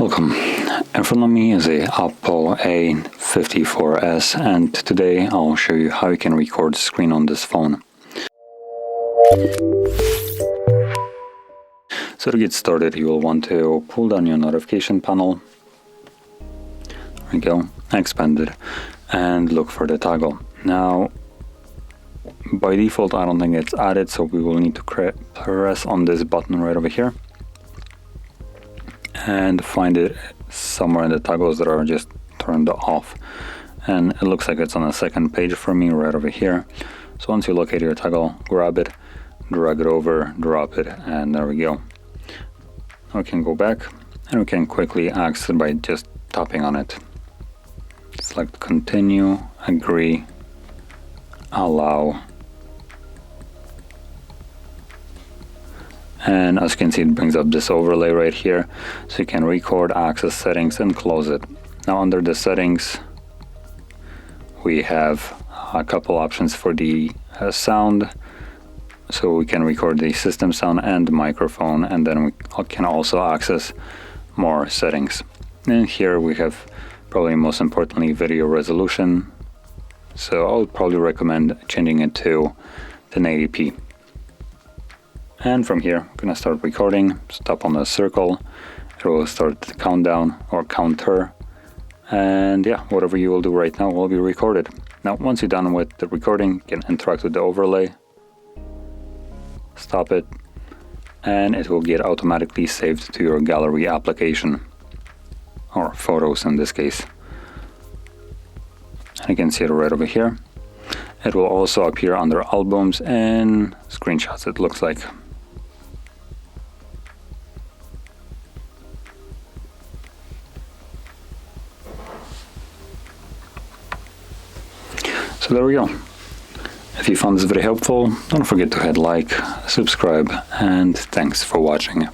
Welcome. In front of me is a OPPO A54s, and today I'll show you how you can record the screen on this phone. So to get started, you will want to pull down your notification panel. There we go, expand it, and look for the toggle. Now, by default, I don't think it's added, so we will need to press on this button right over here and find it somewhere in the toggles that are just turned off. And it looks like it's on the second page for me right over here. So once you locate your toggle, grab it, drag it over, drop it, and there we go. Now we can go back and we can quickly access it by just tapping on it. Select continue, agree, allow. And as you can see, it brings up this overlay right here, so you can record, access settings, and close it. Now under the settings, we have a couple options for the sound, so we can record the system sound and the microphone, and then we can also access more settings. And here we have probably most importantly video resolution, so I would probably recommend changing it to 1080p. And from here, I'm gonna start recording. Stop on the circle. It will start the countdown or counter. And yeah, whatever you will do right now will be recorded. Now, once you're done with the recording, you can interact with the overlay. Stop it. And it will get automatically saved to your gallery application. Or photos in this case. And you can see it right over here. It will also appear under albums and screenshots, it looks like. So there we go. If you found this video helpful, don't forget to hit like, subscribe, and thanks for watching.